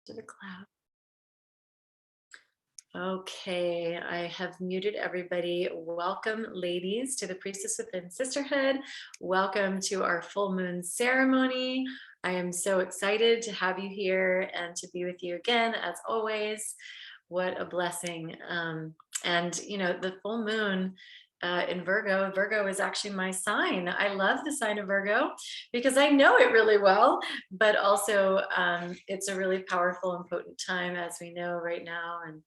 To the cloud. Okay, I have muted everybody. Welcome, ladies, to the Priestess Within Sisterhood. Welcome to our full moon ceremony. I am so excited to have you here and to be with you again, as always. What a blessing. And, you know, the full moon in Virgo, Virgo is actually my sign. I love the sign of Virgo because I know it really well, but also it's a really powerful and potent time, as we know right now. And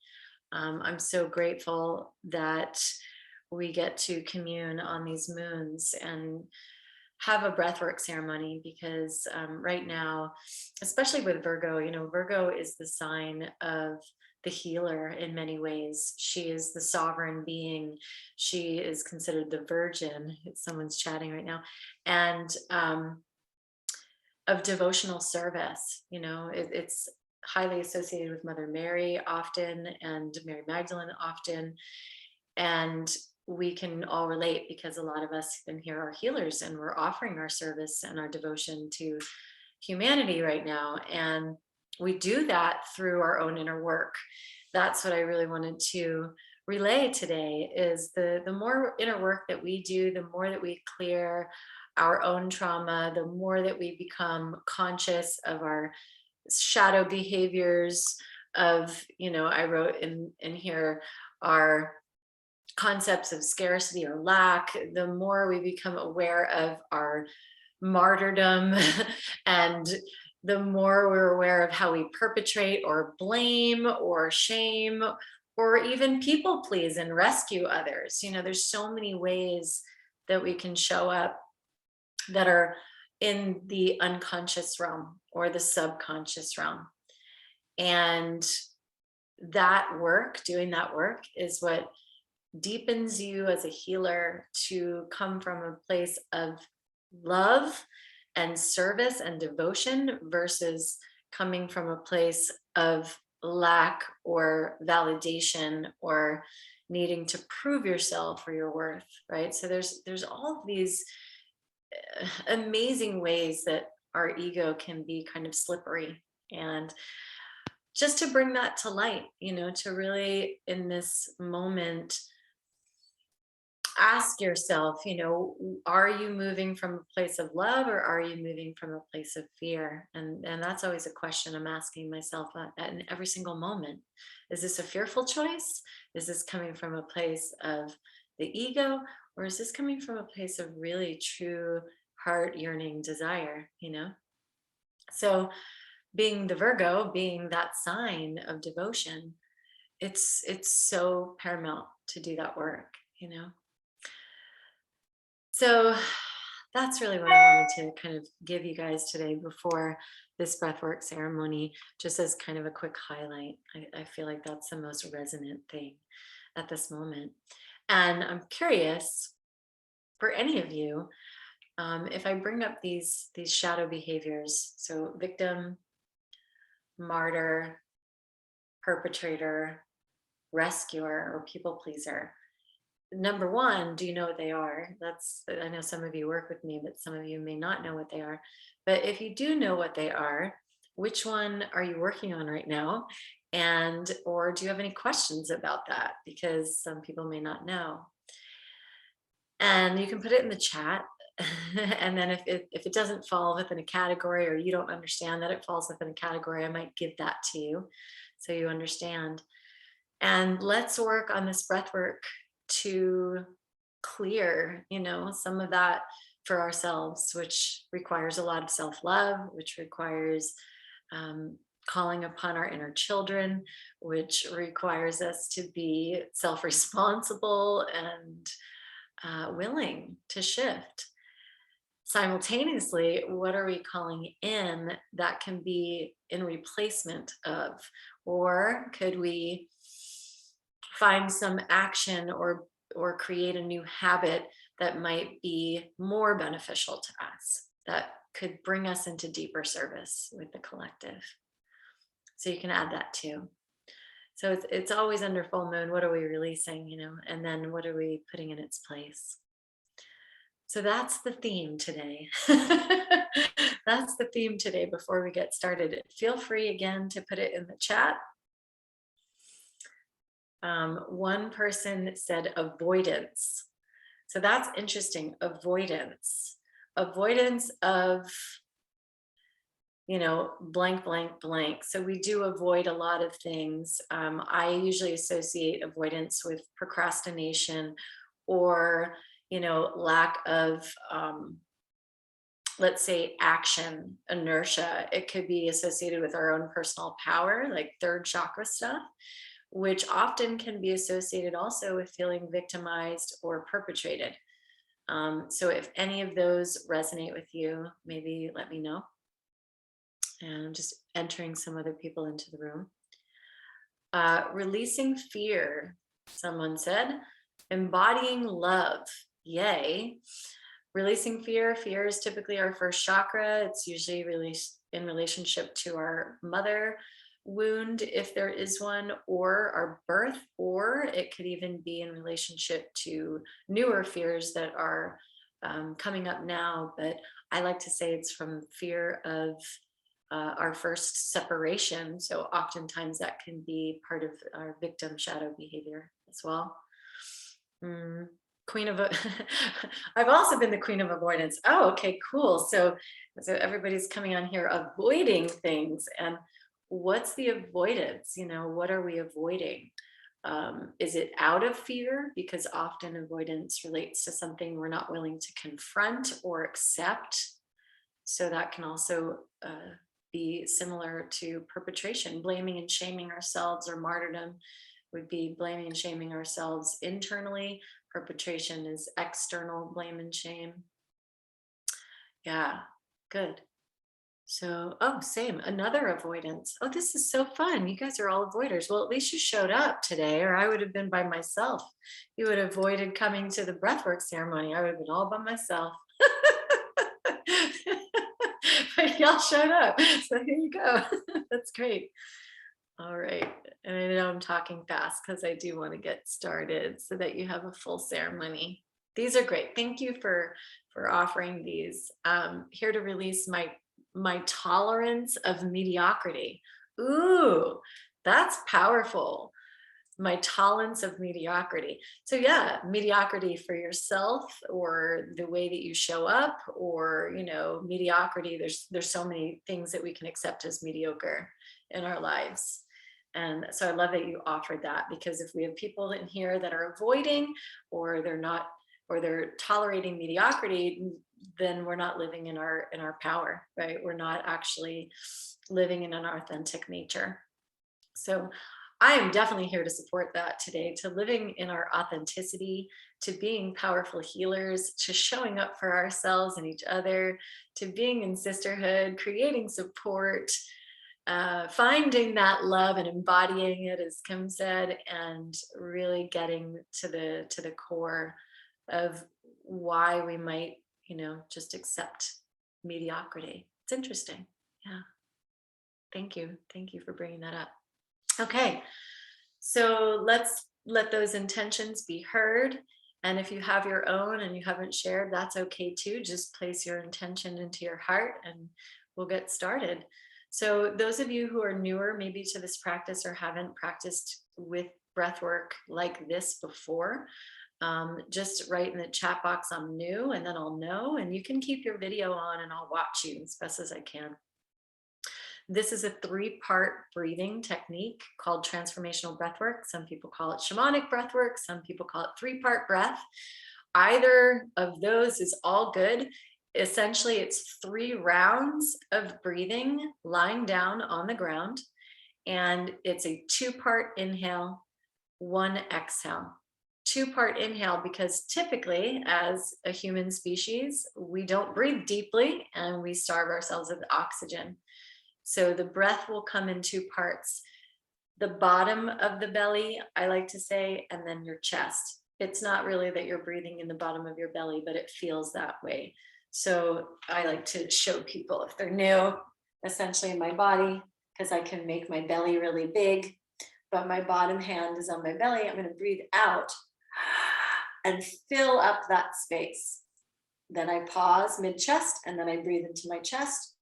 I'm so grateful that we get to commune on these moons and have a breathwork ceremony because right now, especially with Virgo, you know, Virgo is the sign of the healer in many ways. She is the sovereign being. She is considered the virgin. Someone's chatting right now. And of devotional service, you know, it's highly associated with Mother Mary often and Mary Magdalene often. And we can all relate because a lot of us in here are healers and we're offering our service and our devotion to humanity right now. And we do that through our own inner work. That's what I really wanted to relay today is the more inner work that we do, the more that we clear our own trauma, the more that we become conscious of our shadow behaviors of, you know, I wrote in here, our concepts of scarcity or lack, the more we become aware of our martyrdom and the more we're aware of how we perpetrate or blame or shame or even people please and rescue others. You know, there's so many ways that we can show up that are in the unconscious realm or the subconscious realm. And that work, doing that work, is what deepens you as a healer to come from a place of love and service and devotion versus coming from a place of lack or validation or needing to prove yourself or your worth, right? So there's all of these amazing ways that our ego can be kind of slippery. And just to bring that to light, you know, to really in this moment ask yourself, you know, are you moving from a place of love or are you moving from a place of fear? And that's always a question I'm asking myself in every single moment. Is this a fearful choice? Is this coming from a place of the ego, or is this coming from a place of really true heart yearning desire, you know? So being the Virgo, being that sign of devotion, it's so paramount to do that work, you know? So that's really what I wanted to kind of give you guys today before this breathwork ceremony, just as kind of a quick highlight. I feel like that's the most resonant thing at this moment. And I'm curious for any of you, if I bring up these shadow behaviors, so victim, martyr, perpetrator, rescuer, or people pleaser. Number one, do you know what they are? I know some of you work with me, but some of you may not know what they are. But if you do know what they are, which one are you working on right now? And, or do you have any questions about that? Because some people may not know. And you can put it in the chat. And then if it doesn't fall within a category or you don't understand that it falls within a category, I might give that to you so you understand. And let's work on this breath work to clear, you know, some of that for ourselves, which requires a lot of self-love, which requires calling upon our inner children, which requires us to be self-responsible and willing to shift. Simultaneously, what are we calling in that can be in replacement of? Or could we find some action or create a new habit that might be more beneficial to us, that could bring us into deeper service with the collective? So you can add that too. So it's always under full moon, what are we releasing, you know, and then what are we putting in its place? So that's the theme today. that's the theme today before we get started. Feel free again to put it in the chat. One person said avoidance. So that's interesting. Avoidance. Avoidance of, blank, blank, blank. So we do avoid a lot of things. I usually associate avoidance with procrastination or, lack of, let's say, action, inertia. It could be associated with our own personal power, like third chakra stuff, which often can be associated also with feeling victimized or perpetrated. So if any of those resonate with you, maybe let me know. And I'm just entering some other people into the room. Releasing fear, someone said. Embodying love, yay. Releasing fear. Fear is typically our first chakra. It's usually released in relationship to our mother wound, if there is one, or our birth, or it could even be in relationship to newer fears that are coming up now. But I like to say it's from fear of our first separation. So oftentimes that can be part of our victim shadow behavior as well. Queen of I've also been the queen of avoidance. Oh, okay, cool. So everybody's coming on here avoiding things. And what's the avoidance? What are we avoiding? Is it out of fear? Because often avoidance relates to something we're not willing to confront or accept. So that can also be similar to perpetration. Blaming and shaming ourselves, or martyrdom would be blaming and shaming ourselves internally. Perpetration is external blame and shame. Yeah, good. So, same, another avoidance. Oh, this is so fun. You guys are all avoiders. Well, at least you showed up today, or I would have been by myself. You would have avoided coming to the breathwork ceremony. I would have been all by myself. But y'all showed up. So here you go. That's great. All right. And I know I'm talking fast because I do want to get started so that you have a full ceremony. These are great. Thank you for offering these. Here to release my tolerance of mediocrity. Ooh, that's powerful. My tolerance of mediocrity. So yeah, mediocrity for yourself, or the way that you show up, or mediocrity. There's so many things that we can accept as mediocre in our lives. And so I love that you offered that, because if we have people in here that are avoiding, or they're tolerating mediocrity, then we're not living in our power, right? We're not actually living in an authentic nature. So I am definitely here to support that today, to living in our authenticity, to being powerful healers, to showing up for ourselves and each other, to being in sisterhood, creating support, finding that love and embodying it, as Kim said, and really getting to the core of why we might, just accept mediocrity. It's interesting. Yeah. Thank you. Thank you for bringing that up. Okay, so let's let those intentions be heard. And if you have your own and you haven't shared, that's okay too. Just place your intention into your heart and we'll get started. So those of you who are newer maybe to this practice, or haven't practiced with breathwork like this before, just write in the chat box, I'm new, and then I'll know. And you can keep your video on and I'll watch you as best as I can. This is a 3-part breathing technique called transformational breathwork. Some people call it shamanic breathwork. Some people call it 3-part breath. Either of those is all good. Essentially, it's 3 rounds of breathing lying down on the ground. And it's a 2-part inhale, 1 exhale. 2-part inhale, because typically as a human species, we don't breathe deeply and we starve ourselves of oxygen. So the breath will come in 2 parts. The bottom of the belly, I like to say, and then your chest. It's not really that you're breathing in the bottom of your belly, but it feels that way. So I like to show people, if they're new, essentially in my body, because I can make my belly really big, but my bottom hand is on my belly. I'm going to breathe out and fill up that space. Then I pause mid-chest, and then I breathe into my chest,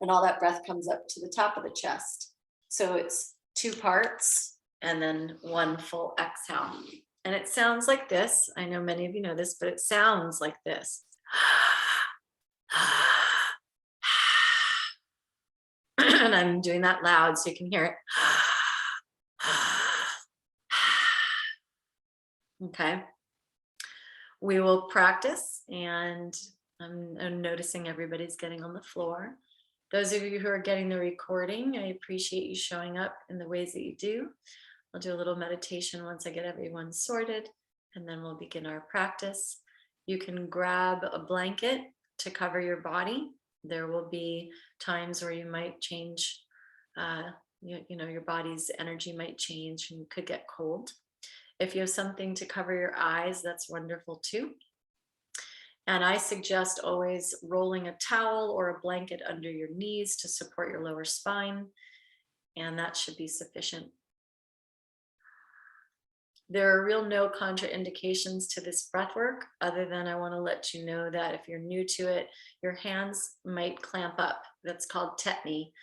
And all that breath comes up to the top of the chest. So it's 2 parts and then 1 full exhale. And it sounds like this. I know many of you know this, but it sounds like this. And I'm doing that loud so you can hear it. Okay. We will practice, and I'm noticing everybody's getting on the floor. Those of you who are getting the recording, I appreciate you showing up in the ways that you do. I'll do a little meditation once I get everyone sorted, and then we'll begin our practice. You can grab a blanket to cover your body. There will be times where you might change, your body's energy might change and you could get cold. If you have something to cover your eyes, that's wonderful too. And I suggest always rolling a towel or a blanket under your knees to support your lower spine, and that should be sufficient. There are real no contraindications to this breath work, other than I want to let you know that if you're new to it, your hands might clamp up. That's called tetany.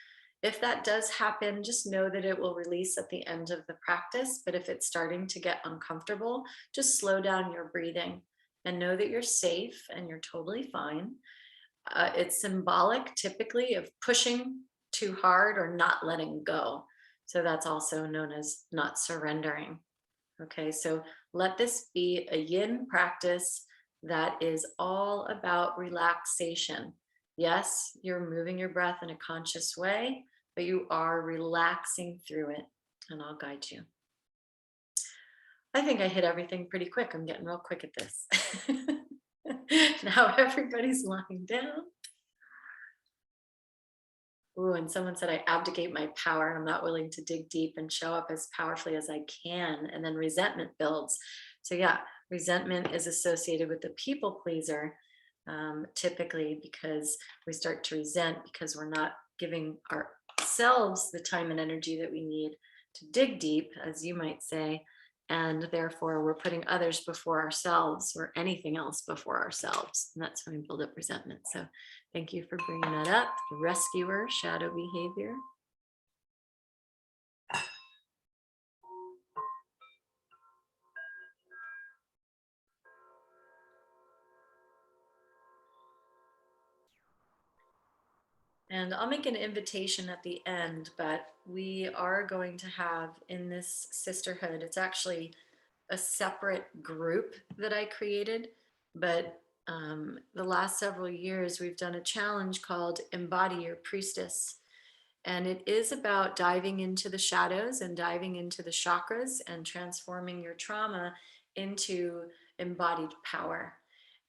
If that does happen, just know that it will release at the end of the practice. But if it's starting to get uncomfortable, just slow down your breathing and know that you're safe and you're totally fine. It's symbolic typically of pushing too hard or not letting go. So that's also known as not surrendering. Okay, so let this be a yin practice that is all about relaxation. Yes, you're moving your breath in a conscious way, but you are relaxing through it, and I'll guide you. I think I hit everything pretty quick. I'm getting real quick at this. Now everybody's lying down. Ooh, and someone said I abdicate my power and I'm not willing to dig deep and show up as powerfully as I can. And then resentment builds. So yeah, resentment is associated with the people pleaser, typically because we start to resent because we're not giving ourselves the time and energy that we need to dig deep, as you might say. And therefore we're putting others before ourselves or anything else before ourselves. And that's when we build up resentment. So thank you for bringing that up. The rescuer, shadow behavior. And I'll make an invitation at the end, but we are going to have in this sisterhood, it's actually a separate group that I created, but the last several years we've done a challenge called Embody Your Priestess. And it is about diving into the shadows and diving into the chakras and transforming your trauma into embodied power.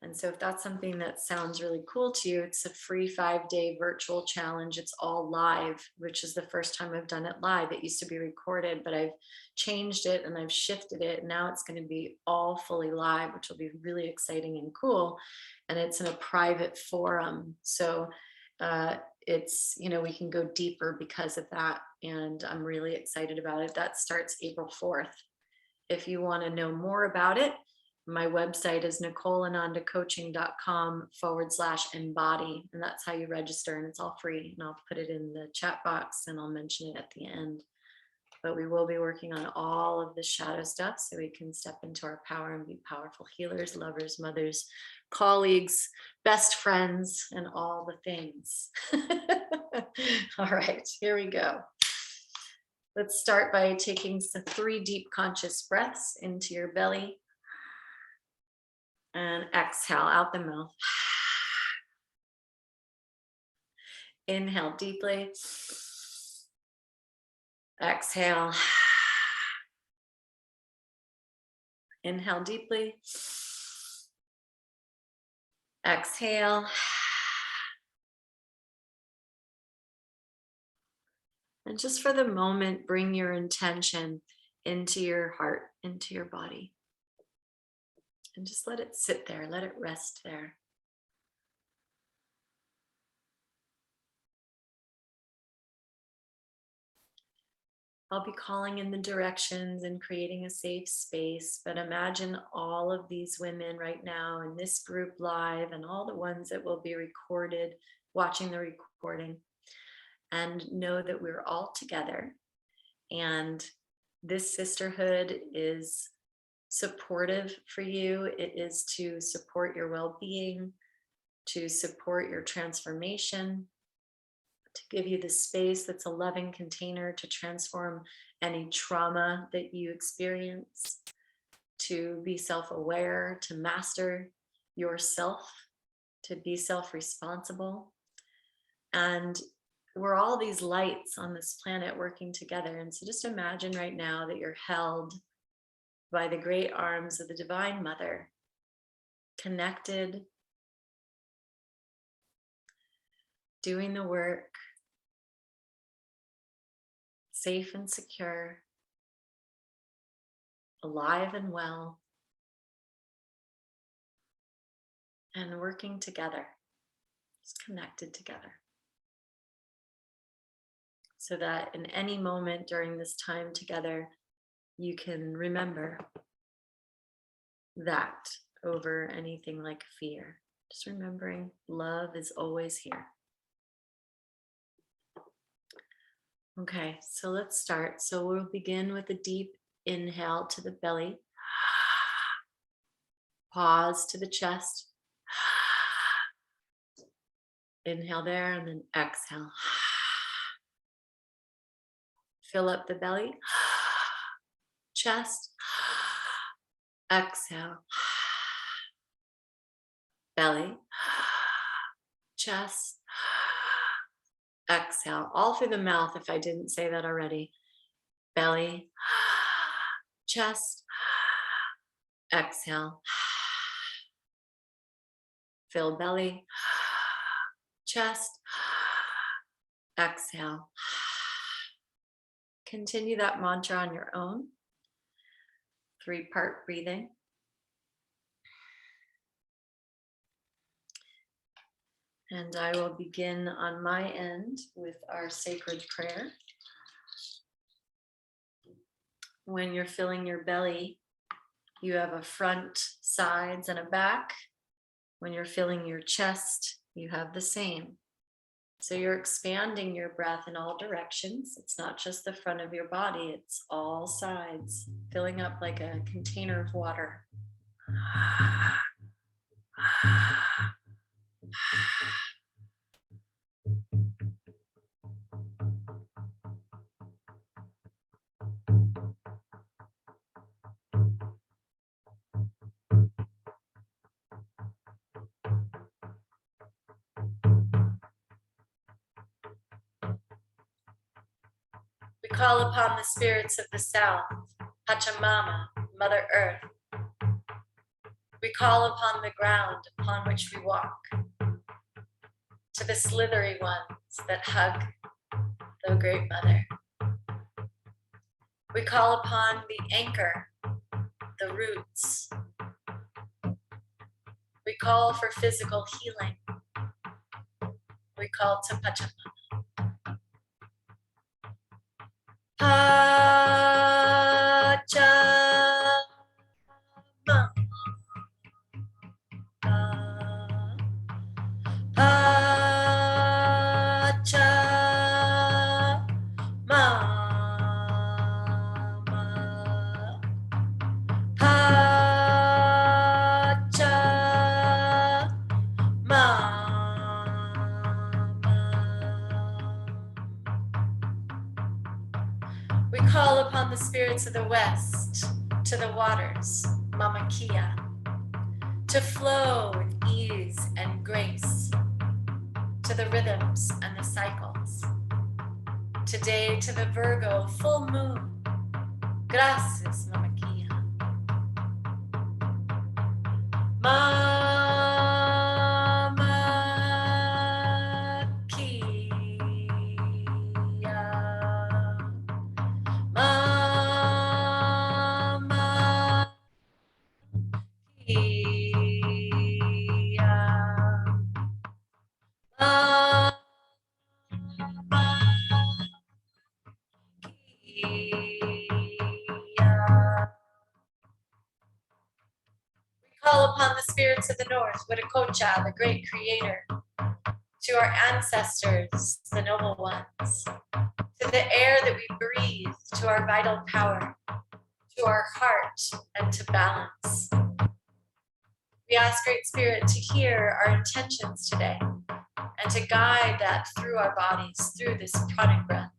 And so if that's something that sounds really cool to you, it's a free 5-day virtual challenge. It's all live, which is the first time I've done it live. It used to be recorded, but I've changed it and I've shifted it. Now it's going to be all fully live, which will be really exciting and cool. And it's in a private forum. So it's, we can go deeper because of that. And I'm really excited about it. That starts April 4th. If you want to know more about it, my website is nicoleanandacoaching.com/embody. And that's how you register. And it's all free. And I'll put it in the chat box and I'll mention it at the end. But we will be working on all of the shadow stuff so we can step into our power and be powerful healers, lovers, mothers, colleagues, best friends, and all the things. All right, here we go. Let's start by taking 3 deep conscious breaths into your belly and exhale out the mouth. Inhale deeply. Exhale. Inhale deeply. Exhale. And just for the moment, bring your intention into your heart, into your body. And just let it sit there, let it rest there. I'll be calling in the directions and creating a safe space, but imagine all of these women right now in this group live and all the ones that will be recorded, watching the recording. and know that we're all together. And this sisterhood is supportive for you. It is to support your well-being, to support your transformation, to give you the space that's a loving container to transform any trauma that you experience, to be self-aware, to master yourself, to be self-responsible. And we're all these lights on this planet working together. And so just imagine right now that you're held by the great arms of the Divine Mother, connected, doing the work, safe and secure, alive and well, and working together, just connected together. So that in any moment during this time together, you can remember that over anything like fear. Just remembering love is always here. Okay, so let's start. So we'll begin with a deep inhale to the belly. Pause to the chest. Inhale there and then exhale. Fill up the belly, chest, exhale, belly, chest, exhale, all through the mouth if I didn't say that already. Belly, chest, exhale, fill belly, chest, exhale. Continue that mantra on your own. 3-part breathing. And I will begin on my end with our sacred prayer. When you're filling your belly, you have a front, sides, and a back. When you're filling your chest, you have the same. So you're expanding your breath in all directions. It's not just the front of your body, it's all sides, filling up like a container of water. We call upon the spirits of the south, Pachamama, Mother Earth. We call upon the ground upon which we walk, to the slithery ones that hug the Great Mother. We call upon the anchor, the roots. We call for physical healing. We call to Pachamama. We call upon the spirits of the west, to the waters, Mama Kia, to flow with ease and grace, to the rhythms and the cycles. Today to the Virgo Full Moon. Gracias, Mama Kia. Mama Kia. Mama Kia. Mama Kia. We call upon the spirits of the north, Witakocha, the great creator, to our ancestors, the noble ones, to the air that we breathe, to our vital power, to our heart, and to balance. We ask Great Spirit to hear our intentions today and to guide that through our bodies, through this pranic breath.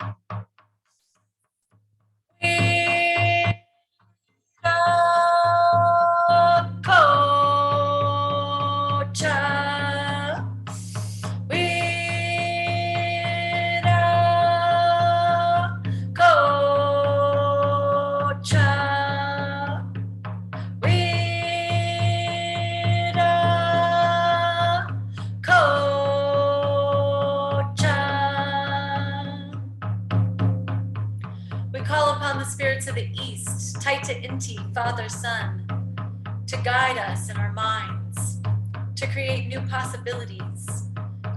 We call upon the spirits of the East, Taita Inti, Father, Son, to guide us in our minds, to create new possibilities,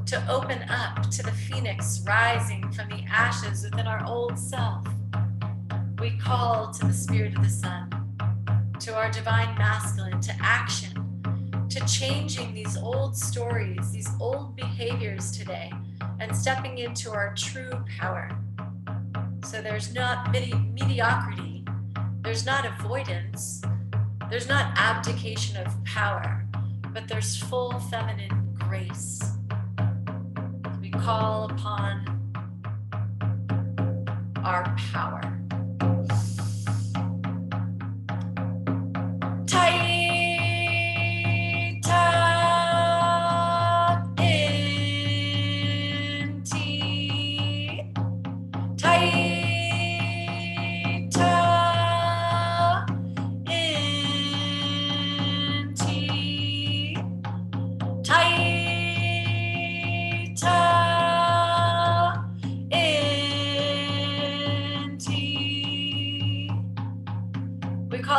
to open up to the phoenix rising from the ashes within our old self. We call to the spirit of the sun, to our divine masculine, to action, to changing these old stories, these old behaviors today, and stepping into our true power. So there's not mediocrity, there's not avoidance, there's not abdication of power, but there's full feminine grace. We call upon our power.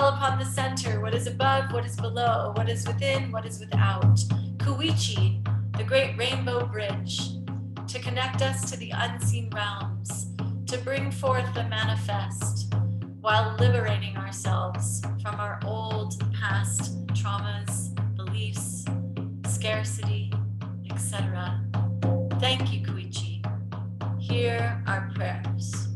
Upon the center, what is above, what is below, what is within, what is without. Kuichi, the great rainbow bridge, to connect us to the unseen realms, to bring forth the manifest, while liberating ourselves from our old past traumas, beliefs, scarcity, etc. Thank you, Kuichi. Hear our prayers.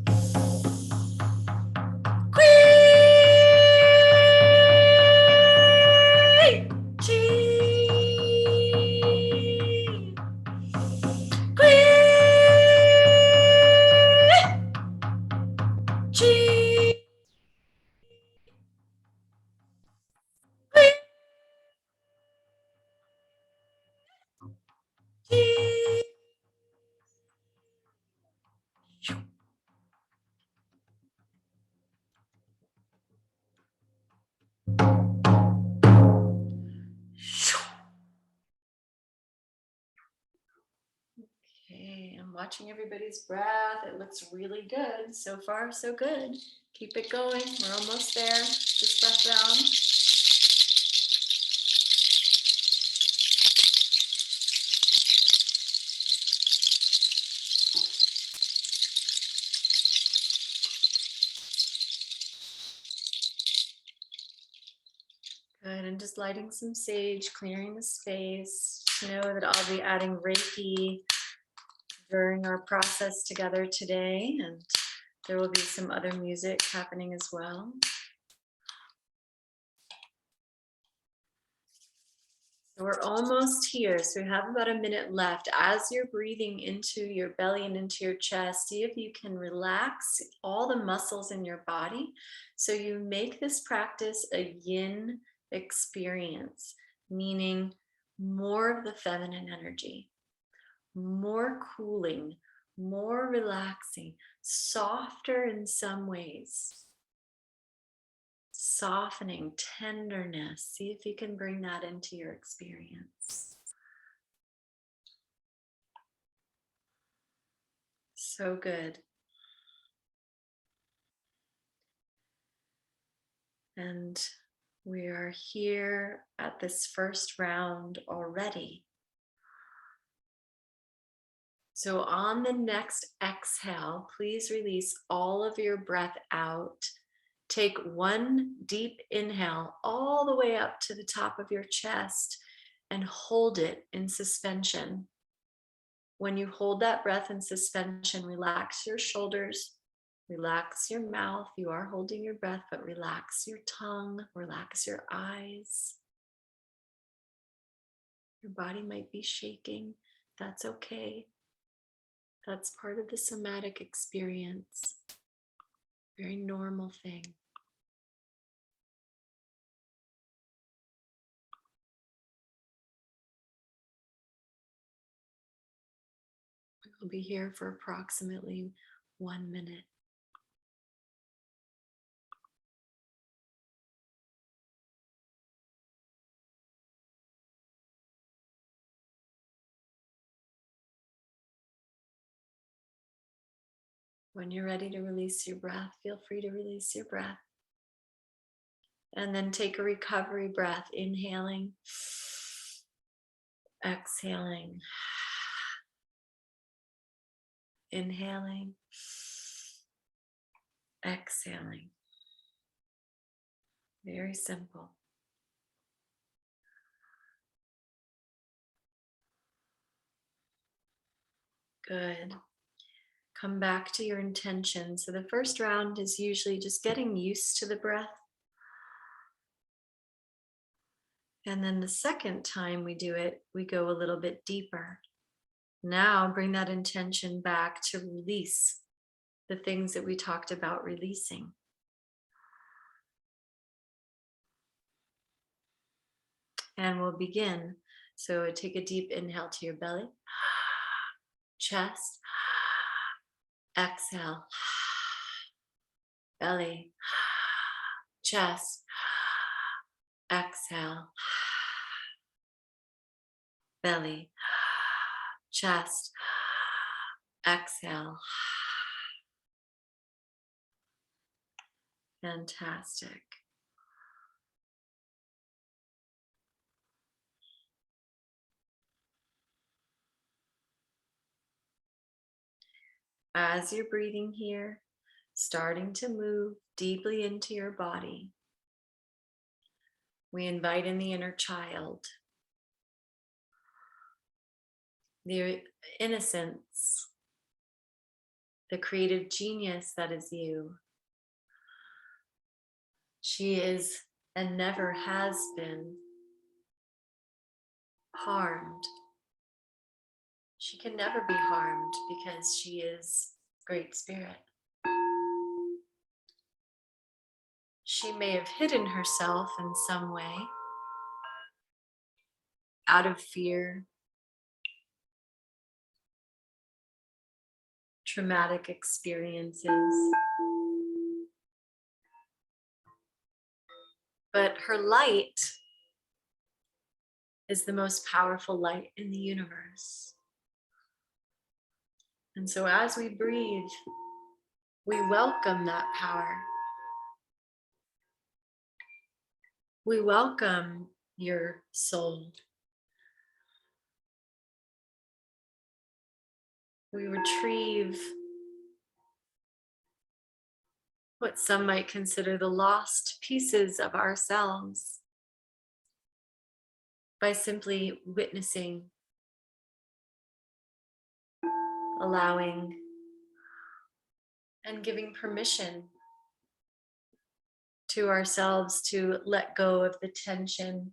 Okay, I'm watching everybody's breath. It looks really good. So far, so good. Keep it going. We're almost there. Just breath down. Good, and just lighting some sage, clearing the space. Just know that I'll be adding Reiki during our process together today, and there will be some other music happening as well. So we're almost here. So we have about a minute left. As you're breathing into your belly and into your chest, see if you can relax all the muscles in your body. So you make this practice a yin experience, meaning more of the feminine energy, more cooling, more relaxing, softer in some ways. Softening, tenderness. See if you can bring that into your experience. So good. And we are here at this first round already. So on the next exhale, please release all of your breath out. Take one deep inhale all the way up to the top of your chest and hold it in suspension. When you hold that breath in suspension, relax your shoulders, relax your mouth. You are holding your breath, but relax your tongue, relax your eyes. Your body might be shaking. That's okay. That's part of the somatic experience. Very normal thing. We'll be here for approximately 1 minute. When you're ready to release your breath, feel free to release your breath. And then take a recovery breath, inhaling, exhaling, inhaling, exhaling. Very simple. Good. Come back to your intention. So the first round is usually just getting used to the breath. And then the second time we do it, we go a little bit deeper. Now bring that intention back to release the things that we talked about releasing. And we'll begin. So take a deep inhale to your belly, chest, exhale, belly, chest, exhale, belly, chest, exhale. Fantastic. As you're breathing here, starting to move deeply into your body, we invite in the inner child, the innocence, the creative genius that is you. She is and never has been harmed. She can never be harmed because she is Great Spirit. She may have hidden herself in some way out of fear, traumatic experiences. But her light is the most powerful light in the universe. And so as we breathe, we welcome that power. We welcome your soul. We retrieve what some might consider the lost pieces of ourselves by simply witnessing, allowing, and giving permission to ourselves to let go of the tension,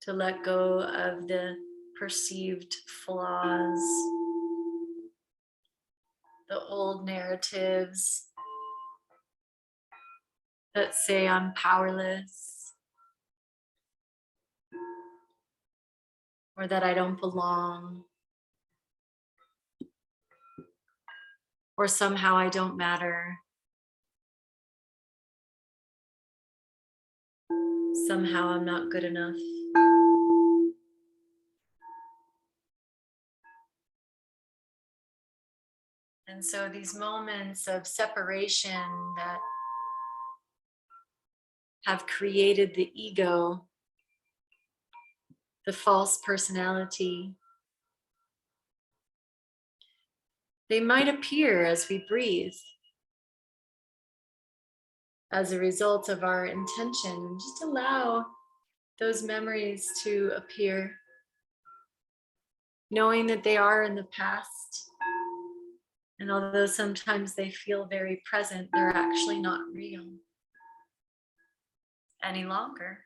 to let go of the perceived flaws, the old narratives that say I'm powerless or that I don't belong or somehow I don't matter. Somehow I'm not good enough. And so these moments of separation that have created the ego, the false personality, they might appear as we breathe as a result of our intention. Just allow those memories to appear. knowing that they are in the past. And although sometimes they feel very present, they're actually not real any longer.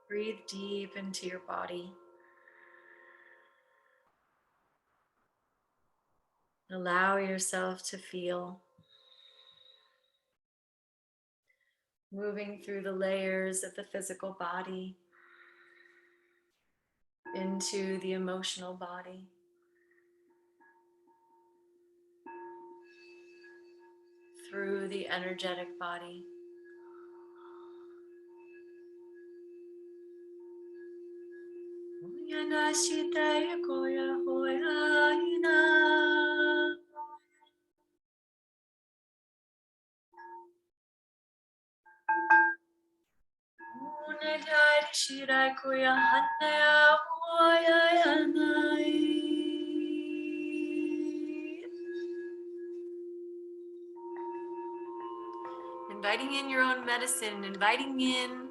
Breathe deep into your body. Allow yourself to feel. Moving through the layers of the physical body into the emotional body. Through the energetic body. Inviting in your own medicine, inviting in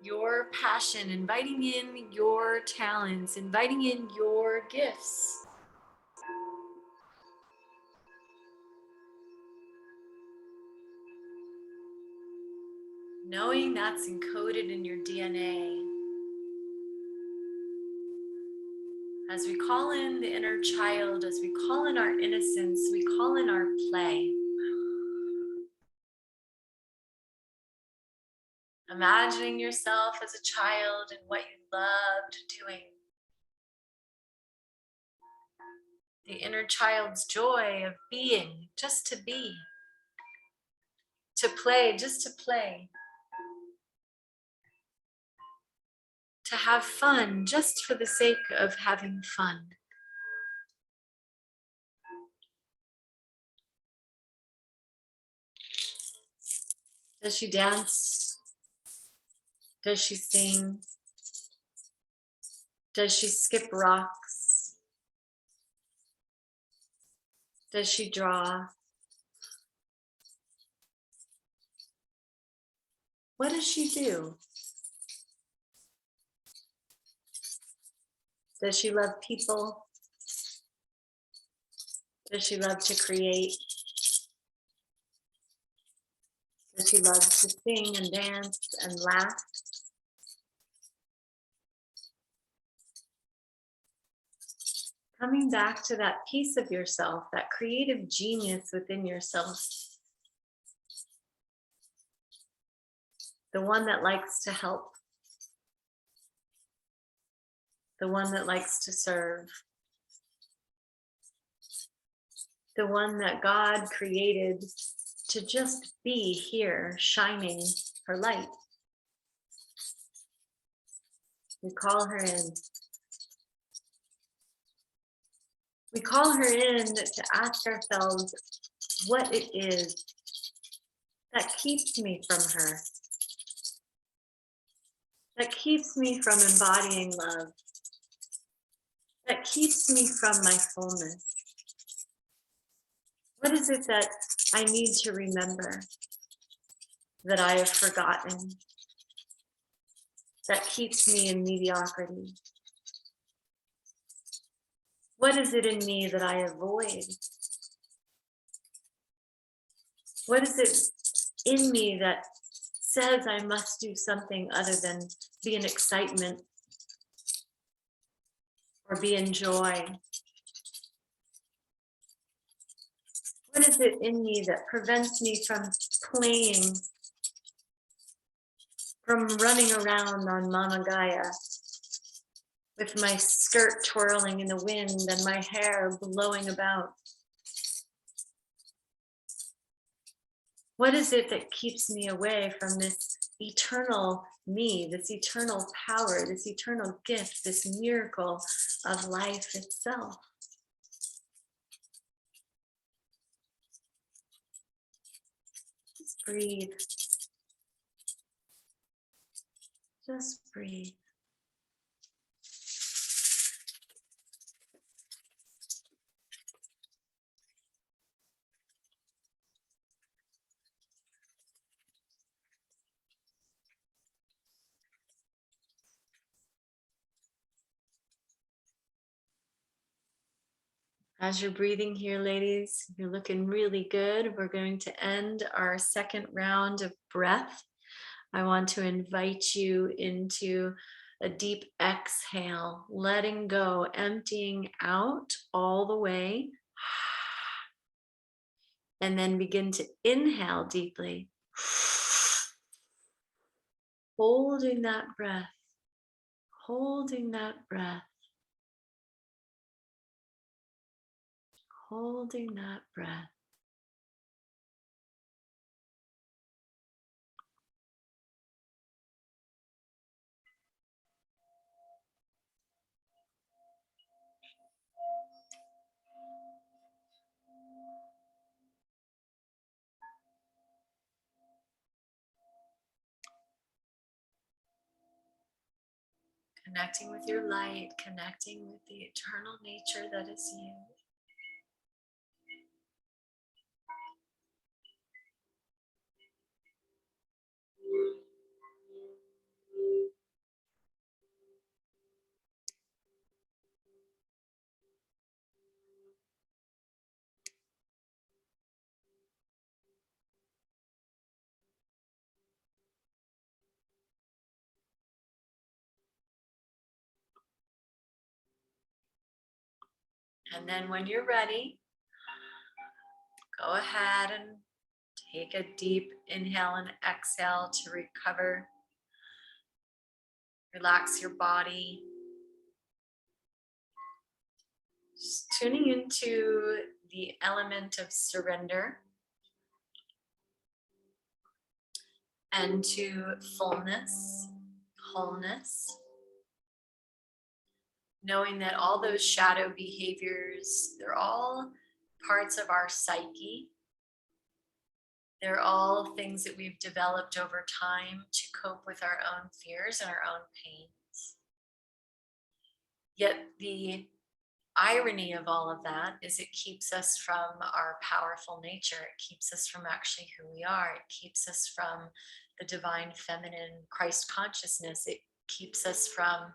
your passion, inviting in your talents, inviting in your gifts. Knowing that's encoded in your DNA. As we call in the inner child, as we call in our innocence, we call in our play. Imagining yourself as a child and what you loved doing. The inner child's joy of being, just to be. To play, just to play. To have fun, just for the sake of having fun. Does she dance? Does she sing? Does she skip rocks? Does she draw? What does she do? Does she love people? Does she love to create? Does she love to sing and dance and laugh? Coming back to that piece of yourself, that creative genius within yourself. The one that likes to help. The one that likes to serve. The one that God created to just be here, shining her light. We call her in. We call her in to ask ourselves what it is that keeps me from her, that keeps me from embodying love, that keeps me from my fullness. What is it that I need to remember, that I have forgotten, that keeps me in mediocrity? What is it in me that I avoid? What is it in me that says I must do something other than be in excitement or be in joy? What is it in me that prevents me from playing, from running around on Mama Gaia with my skirt twirling in the wind and my hair blowing about? What is it that keeps me away from this eternal me, this eternal power, this eternal gift, this miracle of life itself? breathe. Just breathe. As you're breathing here, ladies, you're looking really good. We're going to end our second round of breath. I want to invite you into a deep exhale, letting go, emptying out all the way. And then begin to inhale deeply, holding that breath, holding that breath, holding that breath. Connecting with your light, connecting with the eternal nature that is you. And then when you're ready, go ahead and take a deep inhale and exhale to recover. Relax your body. Just tuning into the element of surrender and to fullness, wholeness. Knowing that all those shadow behaviors, they're all parts of our psyche. They're all things that we've developed over time to cope with our own fears and our own pains. Yet the irony of all of that is it keeps us from our powerful nature. It keeps us from actually who we are. It keeps us from the divine feminine Christ consciousness. It keeps us from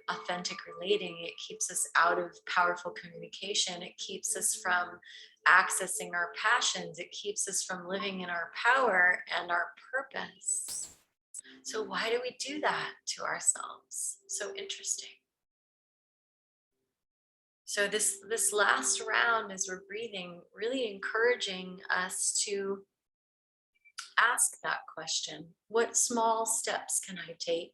authentic relating. It keeps us out of powerful communication. It keeps us from accessing our passions. It keeps us from living in our power and our purpose. So why do we do that to ourselves? So interesting. So this last round, as we're breathing, really encouraging us to ask that question. What small steps can I take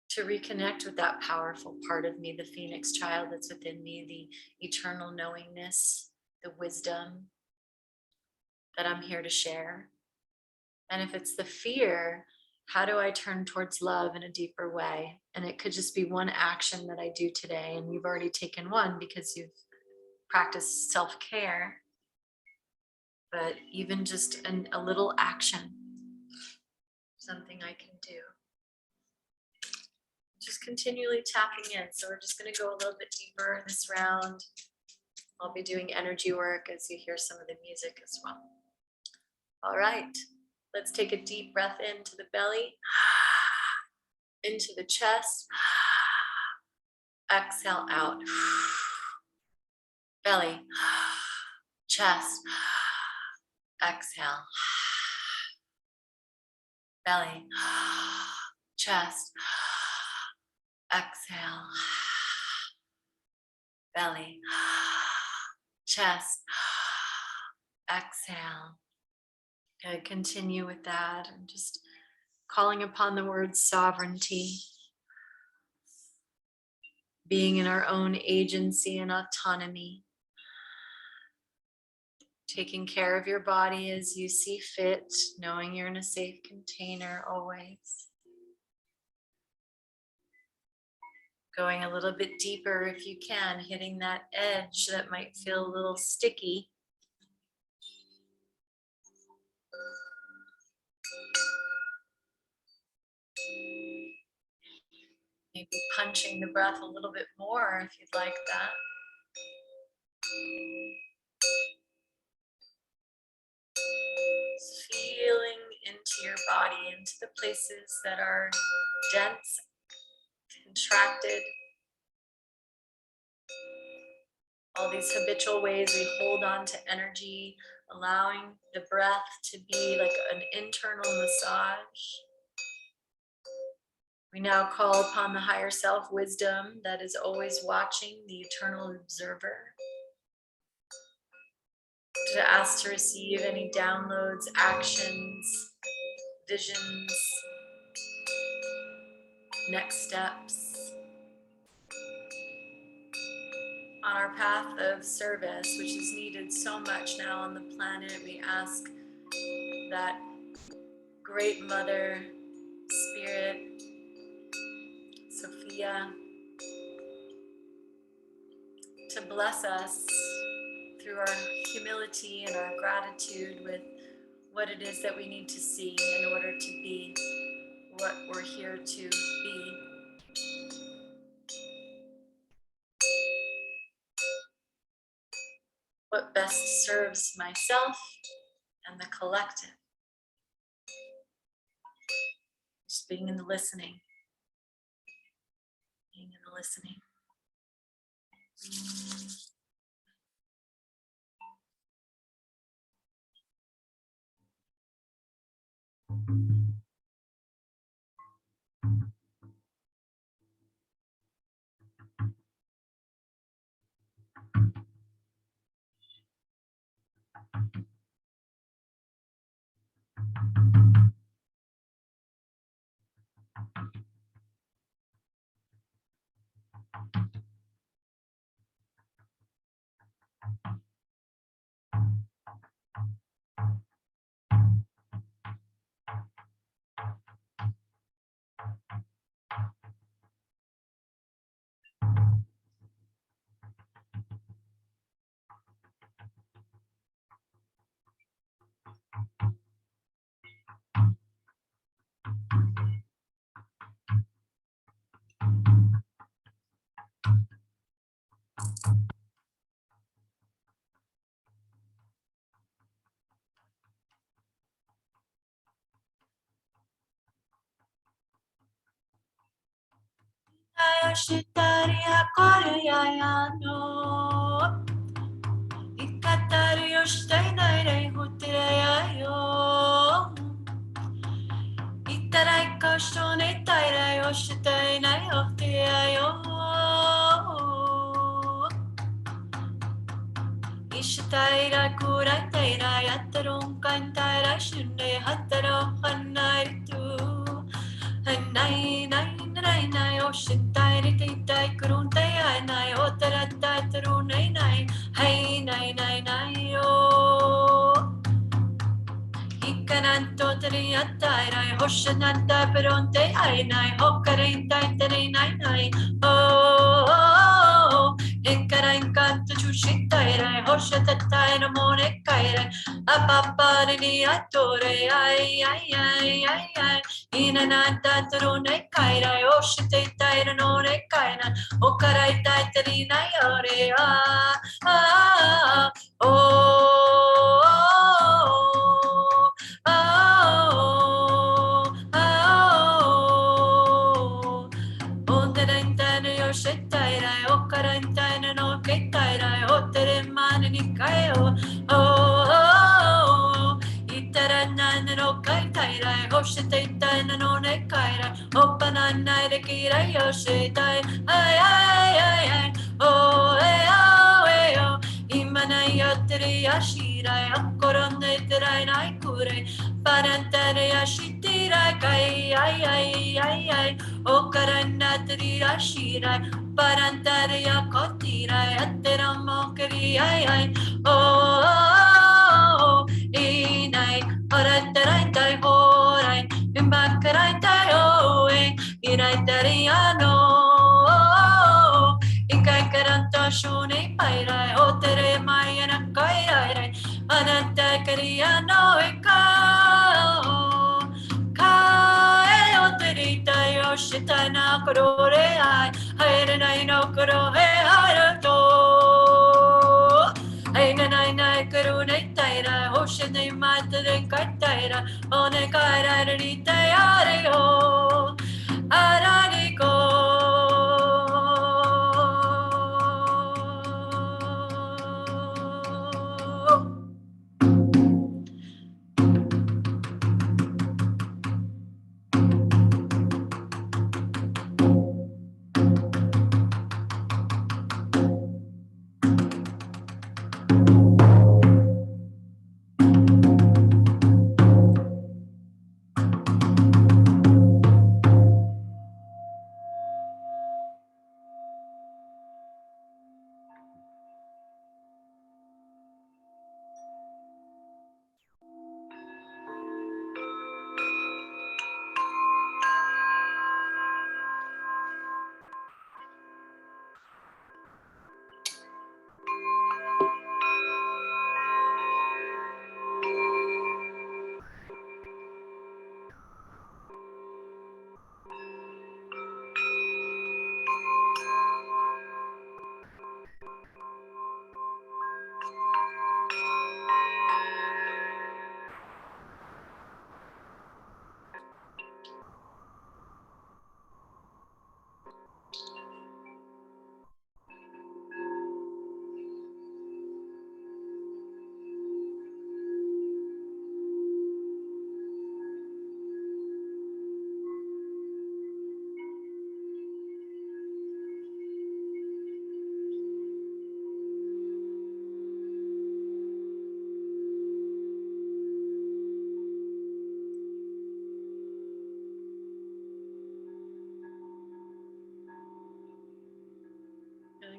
to reconnect with that powerful part of me, the Phoenix child that's within me, the eternal knowingness, the wisdom that I'm here to share? And if it's the fear, how do I turn towards love in a deeper way? And it could just be one action that I do today. And you've already taken one because you've practiced self-care. But even just a little action, something I can do. Just continually tapping in. So we're just going to go a little bit deeper this round. I'll be doing energy work as you hear some of the music as well. All right, let's take a deep breath into the belly, into the chest. Exhale out. Belly, chest. Exhale. Belly, chest. Exhale. Belly, chest. Exhale. Okay, continue with that and just calling upon the word sovereignty, being in our own agency and autonomy, taking care of your body as you see fit, knowing you're in a safe container always. Going a little bit deeper if you can, hitting that edge that might feel a little sticky. maybe punching the breath a little bit more if you'd like that. Just feeling into your body, into the places that are dense, contracted. All these habitual ways we hold on to energy, allowing the breath to be like an internal massage. We now call upon the higher self wisdom that is always watching, the eternal observer, to ask to receive any downloads, actions, visions, next steps. On our path of service, which is needed so much now on the planet, we ask that Great Mother, Spirit, Sophia, to bless us through our humility and our gratitude with what it is that we need to see in order to be what we're here to be. What best serves myself and the collective. Just being in the listening. Being in the listening. Shitaria Koreano Ikatario Steinai Hutreayo Itarai Kashone Tairai Oshitainai Otiayo Ishitaira Kurai Taira Yatarum Kantaira Shune Hataram Hanaitu Hanai Nai Nai Nai Ocean Tiny Tai Kurun Tai Nai Otara Tatarun Nai Hai Nai Nai Nai O Ikananto Triataira Hoshananta Peronte Ai Nai Hokarin Tai Nai Nai Oh Ikarain Kanta Chushitaira Hoshataira Mone Kaira Apaparini Atore Ai Ai Ai Ai Ai Inananta Tarune Kaira Oshite Taira Nore Kaina Okarai Tatarina Yore Ah Oh Oh Oh Onderentane Yoshitaira Okarantana no Ketaira Otere Manini Kaio Oh Itaranana no Kaitaira Hoshitaitana no Nekaira Opanana Kira Yoshitai Ay ay ay ay Oh oh Imana Yotri Yashira Yakorone Terai Kure Parantare Yashitira Kai ay ay ay ay O Karanatri Ashira Parantare Yakotira Yatera Mokri ay ay Oh Inai Orantarai Tai Horai Imbakarai Tai Oe Irai Tariano Ikai Karanta Shune Pairai Otere Mayana Kairai Ananta Kariano Ikao Kai Oterita Yoshitana Korore no kuro he harato. Aina nai nai kuro ne taira, hoshin ne mata den kataira, one kaira ri tayare ho, arariko.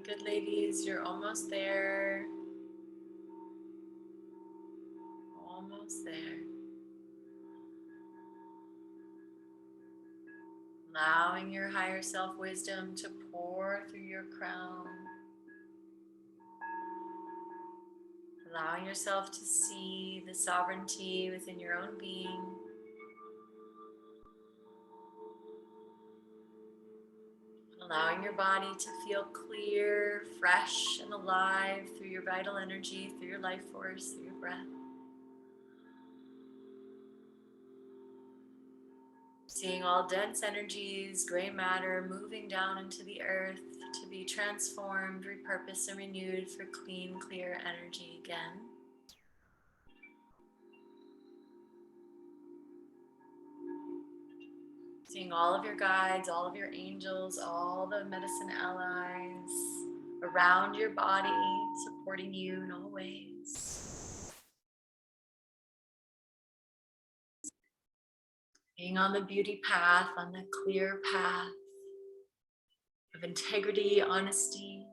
Good, ladies, you're almost there. Almost there. Allowing your higher self wisdom to pour through your crown. Allowing yourself to see the sovereignty within your own being. Allowing your body to feel clear, fresh, and alive through your vital energy, through your life force, through your breath. Seeing all dense energies, gray matter moving down into the earth to be transformed, repurposed, and renewed for clean, clear energy again. Seeing all of your guides, all of your angels, all the medicine allies around your body, supporting you in all ways. Being on the beauty path, on the clear path of integrity, honesty.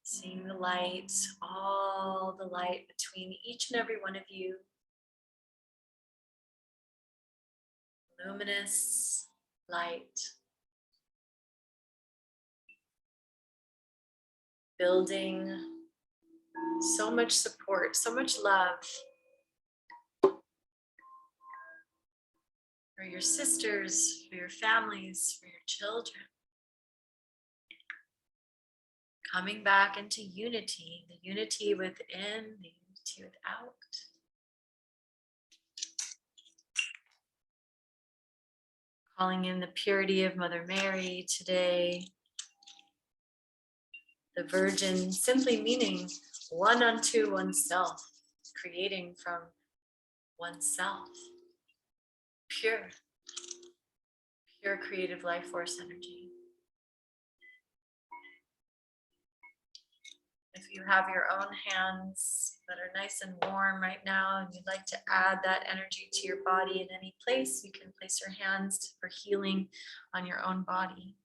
Seeing the light, all the light between each and every one of you. Luminous light. Building so much support, so much love for your sisters, for your families, for your children. Coming back into unity, the unity within, the unity without. Calling in the purity of Mother Mary today. The Virgin simply meaning one unto oneself, creating from oneself. Pure, pure creative life force energy. If you have your own hands that are nice and warm right now and you'd like to add that energy to your body in any place, you can place your hands for healing on your own body.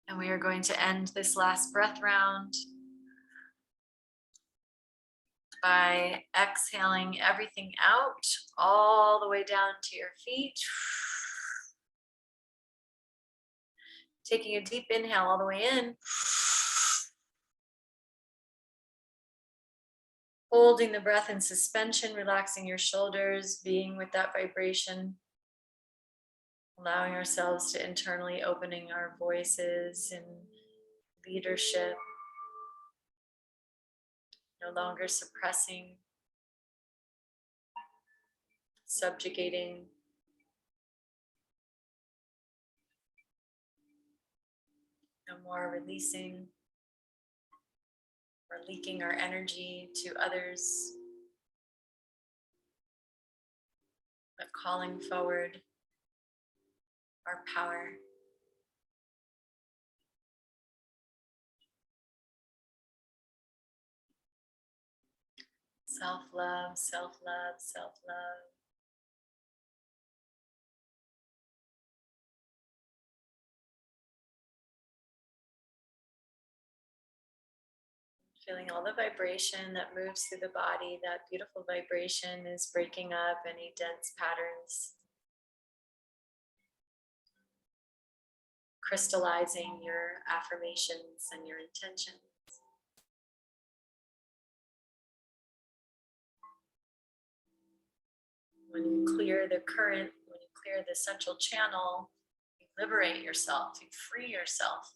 And we are going to end this last breath round by exhaling everything out all the way down to your feet. Taking a deep inhale all the way in. Holding the breath in suspension, relaxing your shoulders, being with that vibration. Allowing ourselves to internally opening our voices in leadership. No longer suppressing, subjugating. No more releasing or leaking our energy to others, but calling forward our power. Self-love, self-love, self-love. Feeling all the vibration that moves through the body. That beautiful vibration is breaking up any dense patterns, crystallizing your affirmations and your intentions. When you clear the current, when you clear the central channel, you liberate yourself, you free yourself.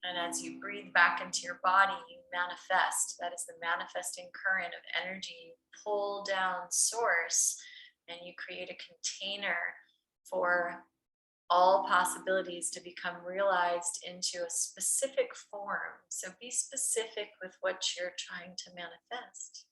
And as you breathe back into your body, you manifest. That is the manifesting current of energy. Pull down source, and you create a container for all possibilities to become realized into a specific form. So be specific with what you're trying to manifest.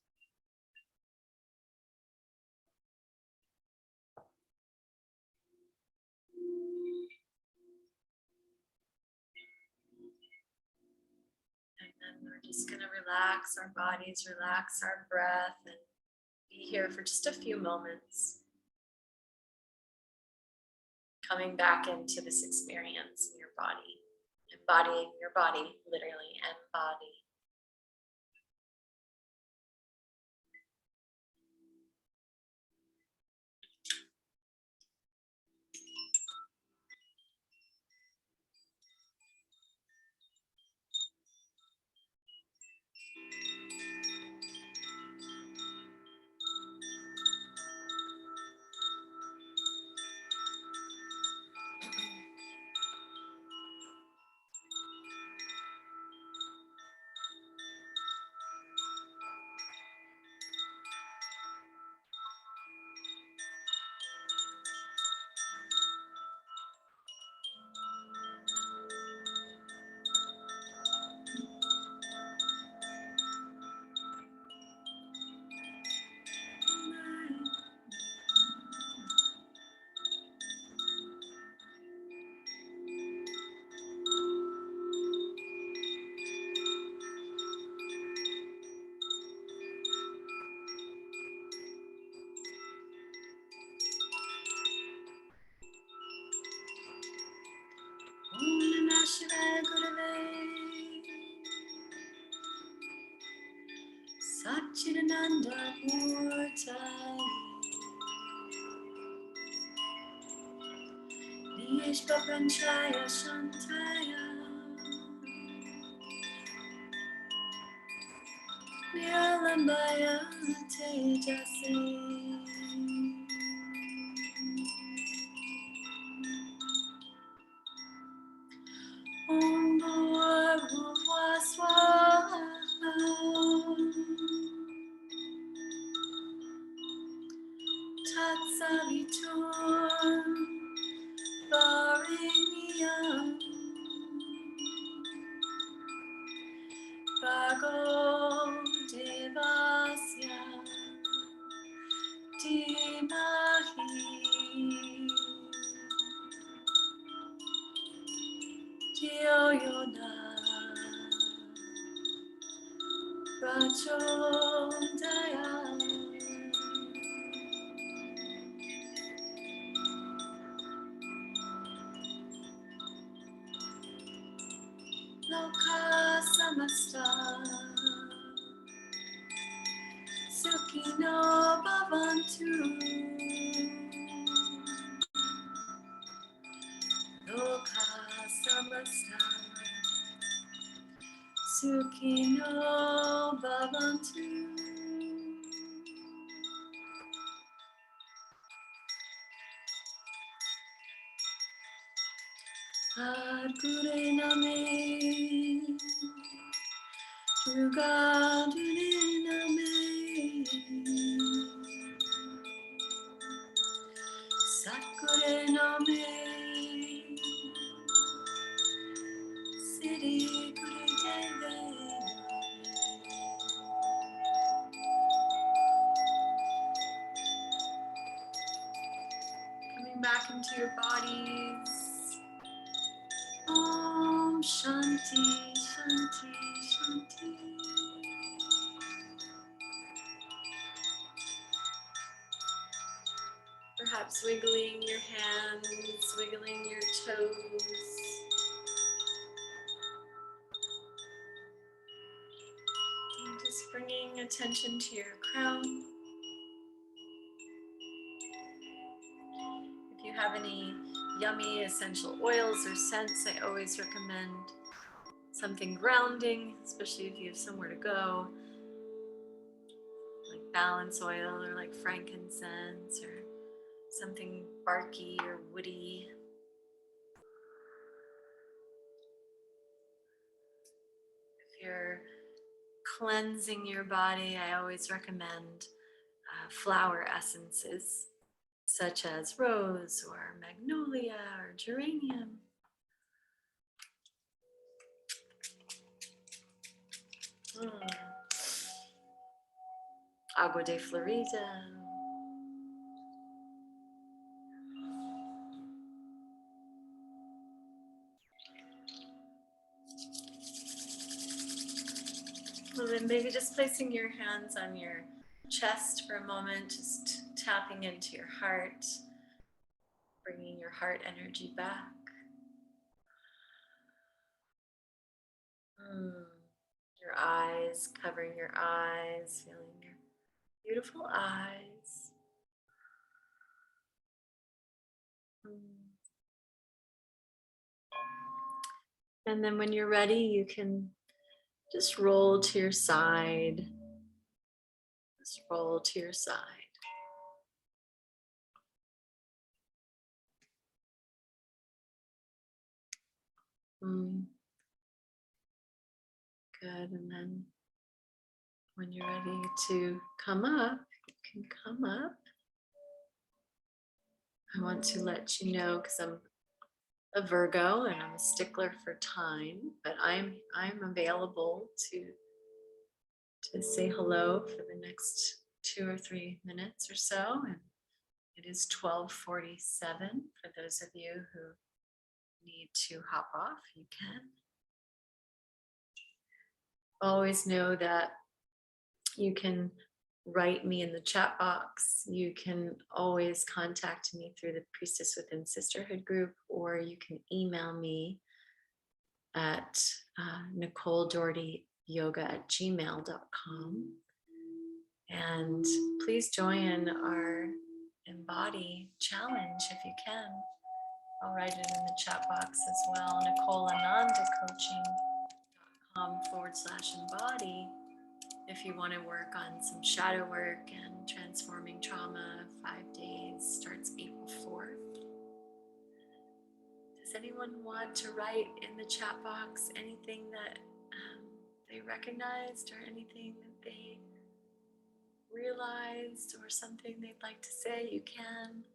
And then we're just going to relax our bodies, relax our breath, and be here for just a few moments. Coming back into this experience in your body, embodying your body, literally embody. Satchidananda Murtai Nishpapanchaya Shantaya Niralambaya Tejase Om Bhurvhuva Swaha Tatsavitur Varenyam Bhargo Devasya Dhimahi Dhiyo Yona Prachodaya. Loka samasta Sukhino bhavantu Sukino Bhavantu. Adgure Name. Drugadune Name. Sakure Name. Siddhi Gurudeve. Coming back into your bodies. Om Shanti, Shanti, Shanti. Perhaps wiggling your hands, wiggling your toes. And just bringing attention to your crown. If you have any yummy essential oils or scents, I always recommend something grounding, especially if you have somewhere to go, like balance oil or like frankincense or something barky or woody. If you're cleansing your body, I always recommend flower essences such as rose or magnolia or geranium. Agua de Florida. Well, then maybe just placing your hands on your chest for a moment, just tapping into your heart, bringing your heart energy back. Your eyes, covering your eyes, feeling your beautiful eyes. And then when you're ready, you can just roll to your side. Just roll to your side. Good. And then when you're ready to come up, you can come up. I want to let you know, because I'm a Virgo and I'm a stickler for time, but I'm available to say hello for the next 2 or 3 minutes or so. And it is 12:47. For those of you who need to hop off, you can. Always know that you can write me in the chat box. You can always contact me through the Priestess Within Sisterhood group, or you can email me at NicoleDohertyYoga@gmail.com. And please join our Embody challenge if you can. I'll write it in the chat box as well. NicoleAnandaCoaching.com/embody. If you want to work on some shadow work and transforming trauma, 5 days, starts April 4th. Does anyone want to write in the chat box anything that they recognized or anything that they realized or something they'd like to say? You can.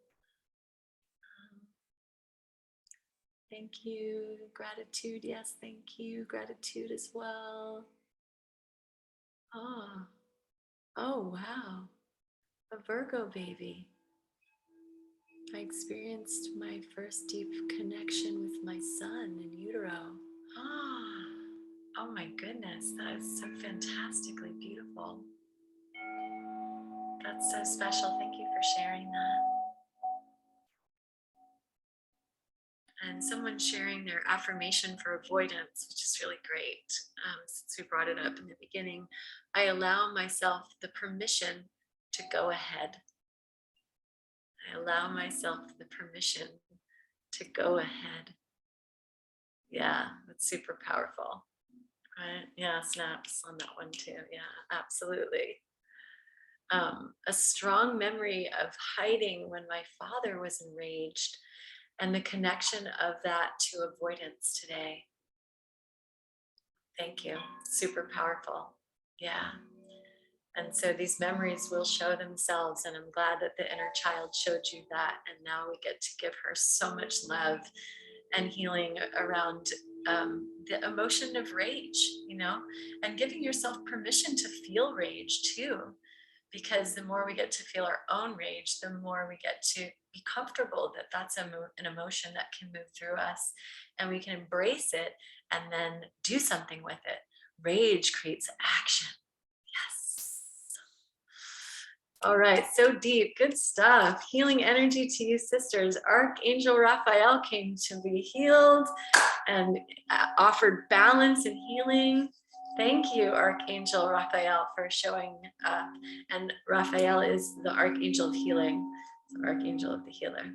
Thank you. Gratitude. Yes, thank you. Gratitude as well. Oh, wow. A Virgo baby. I experienced my first deep connection with my son in utero. Oh my goodness, that is so fantastically beautiful. That's so special. Thank you for sharing that. And someone sharing their affirmation for avoidance, which is really great. Since we brought it up in the beginning, I allow myself the permission to go ahead. I allow myself the permission to go ahead. Yeah, that's super powerful. Right. Yeah, snaps on that one too. Yeah, absolutely. A strong memory of hiding when my father was enraged, and the connection of that to avoidance today. Thank you. Super powerful. Yeah. And so these memories will show themselves. And I'm glad that the inner child showed you that. And now we get to give her so much love and healing around the emotion of rage, and giving yourself permission to feel rage too. Because the more we get to feel our own rage, the more we get to be comfortable that that's an emotion that can move through us, and we can embrace it and then do something with it. Rage creates action. Yes. All right, so deep, good stuff. Healing energy to you, sisters. Archangel Raphael came to be healed and offered balance and healing. Thank you, Archangel Raphael, for showing up. And Raphael is the Archangel of healing, the Archangel of the healer.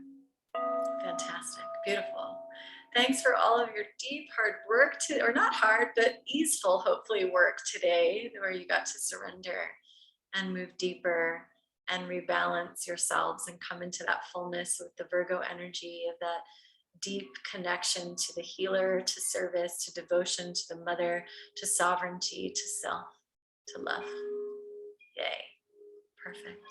Fantastic, beautiful. Thanks for all of your deep, hard work, or not hard, but easeful, hopefully, work today, where you got to surrender and move deeper and rebalance yourselves and come into that fullness with the Virgo energy of that deep connection to the healer, to service, to devotion, to the mother, to sovereignty, to self, to love. Yay. Perfect.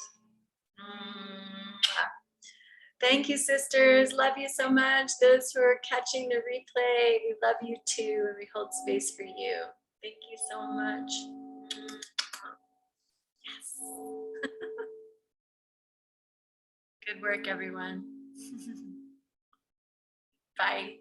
Thank you, sisters. Love you so much. Those who are catching the replay, we love you too, and we hold space for you. Thank you so much. Yes. Good work, everyone. Bye.